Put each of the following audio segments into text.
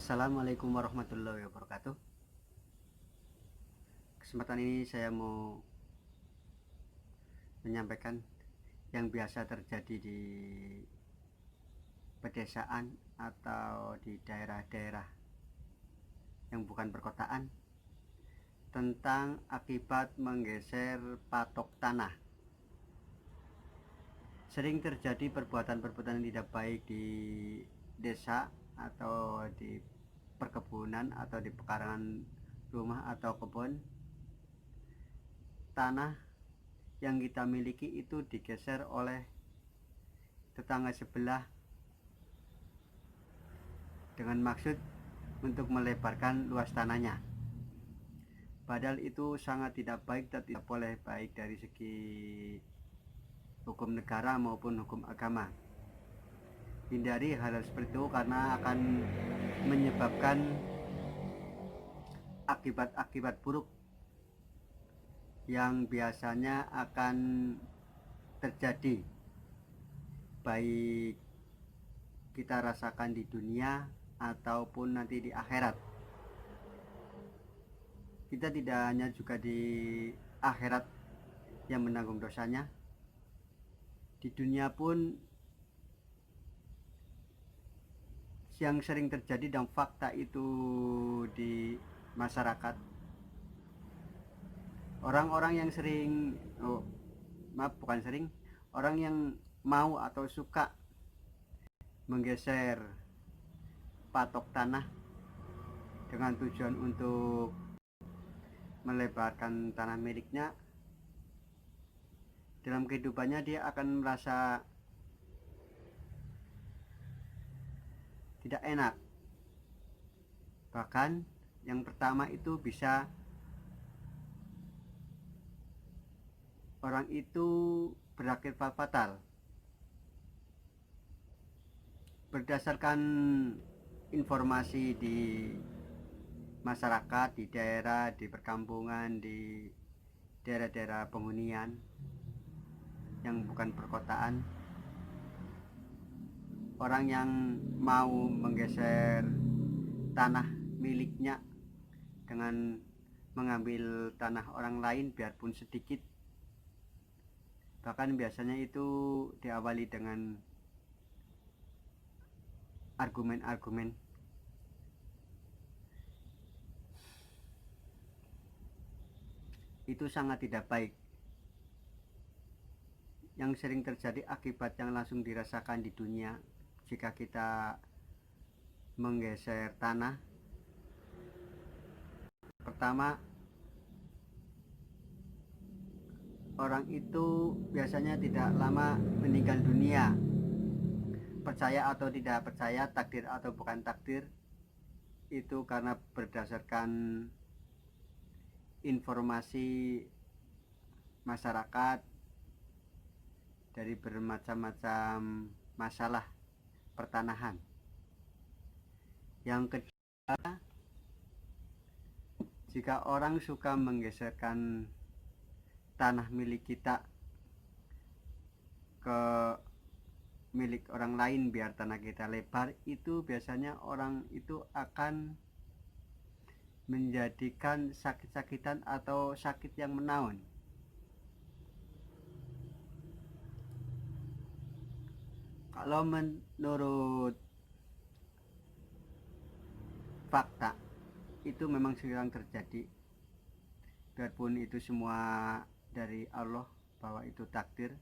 Assalamualaikum warahmatullahi wabarakatuh. Kesempatan ini saya mau menyampaikan yang biasa terjadi di pedesaan atau di daerah-daerah yang bukan perkotaan tentang akibat menggeser patok tanah. Sering terjadi perbuatan-perbuatan yang tidak baik di desa atau di perkebunan atau di pekarangan rumah atau kebun. Tanah yang kita miliki itu digeser oleh tetangga sebelah dengan maksud untuk melebarkan luas tanahnya. Padahal itu sangat tidak baik dan tidak boleh, baik dari segi hukum negara maupun hukum agama. Hindari hal-hal seperti itu karena akan menyebabkan akibat-akibat buruk yang biasanya akan terjadi, baik kita rasakan di dunia ataupun nanti di akhirat. Kita tidak hanya juga di akhirat yang menanggung dosanya, di dunia pun yang sering terjadi dan fakta itu di masyarakat. Orang-orang yang sering, bukan sering, orang yang mau atau suka menggeser patok tanah dengan tujuan untuk melebarkan tanah miliknya, dalam kehidupannya dia akan merasa tidak enak. Bahkan yang pertama itu bisa orang itu berakhir fatal. Berdasarkan informasi di masyarakat, di daerah, di perkampungan, di daerah-daerah penghunian yang bukan perkotaan, orang yang mau menggeser tanah miliknya dengan mengambil tanah orang lain biarpun sedikit, bahkan biasanya itu diawali dengan argumen-argumen. Itu sangat tidak baik. Yang sering terjadi akibat yang langsung dirasakan di dunia jika kita menggeser tanah. Pertama, orang itu biasanya tidak lama meninggal dunia. Percaya atau tidak percaya, takdir atau bukan takdir, itu karena berdasarkan informasi masyarakat dari bermacam-macam masalah pertanahan. Yang kedua, jika orang suka menggeserkan tanah milik kita ke milik orang lain biar tanah kita lebar, itu biasanya orang itu akan menjadikan sakit-sakitan atau sakit yang menaun. Kalau menurut fakta itu memang sedang terjadi, biarpun itu semua dari Allah, bahwa itu takdir.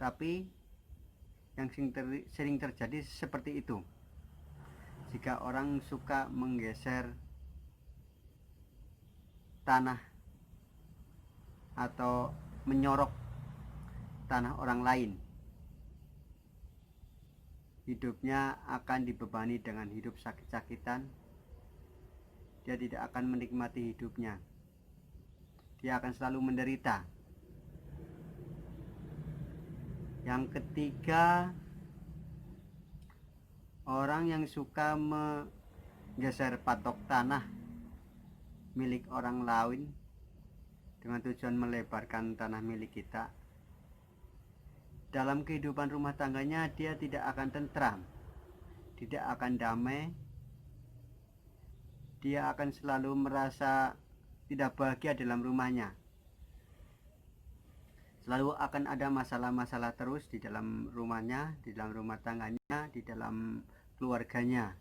Tapi yang sering terjadi seperti itu, jika orang suka menggeser tanah atau menyorok tanah orang lain, hidupnya akan dibebani dengan hidup sakit-sakitan. Dia tidak akan menikmati hidupnya, dia akan selalu menderita. Yang ketiga, orang yang suka menggeser patok tanah milik orang lain dengan tujuan melebarkan tanah milik kita, dalam kehidupan rumah tangganya dia tidak akan tentram. tidak akan damai, dia akan selalu merasa tidak bahagia dalam rumahnya. Selalu akan ada masalah-masalah terus di dalam rumahnya, di dalam rumah tangganya, di dalam keluarganya.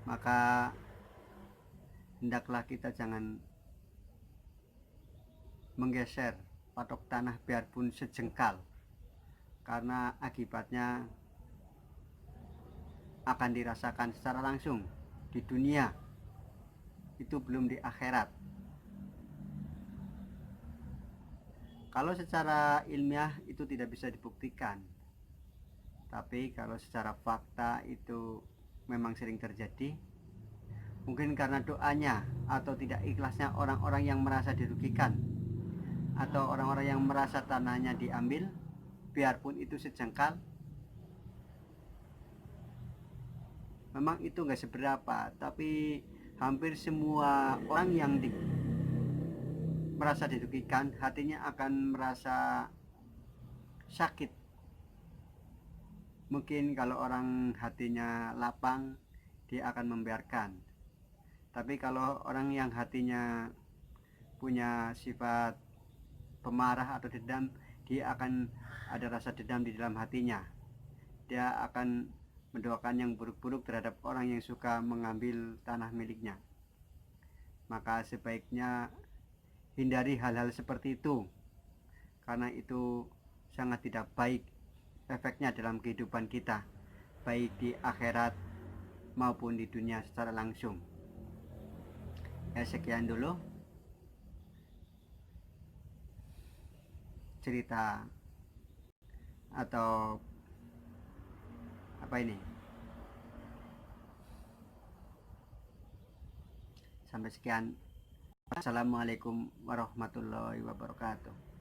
Maka hendaklah kita jangan menggeser patok tanah biarpun sejengkal, karena akibatnya akan dirasakan secara langsung di dunia, itu belum di akhirat. Kalau secara ilmiah itu tidak bisa dibuktikan, tapi kalau secara fakta itu memang sering terjadi. Mungkin karena doanya atau tidak ikhlasnya orang-orang yang merasa dirugikan, atau orang-orang yang merasa tanahnya diambil, biarpun itu sejengkal. Memang itu nggak seberapa, tapi hampir semua orang yang merasa dirugikan, hatinya akan merasa sakit. Mungkin kalau orang hatinya lapang, dia akan membiarkan. Tapi kalau orang yang hatinya punya sifat pemarah atau dendam, dia akan ada rasa dendam di dalam hatinya. Dia akan mendoakan yang buruk-buruk terhadap orang yang suka mengambil tanah miliknya. Maka sebaiknya hindari hal-hal seperti itu, karena itu sangat tidak baik efeknya dalam kehidupan kita, baik di akhirat maupun di dunia secara langsung. Ya, sekian dulu cerita atau apa ini. Sampai sekian. Assalamualaikum warahmatullahi wabarakatuh.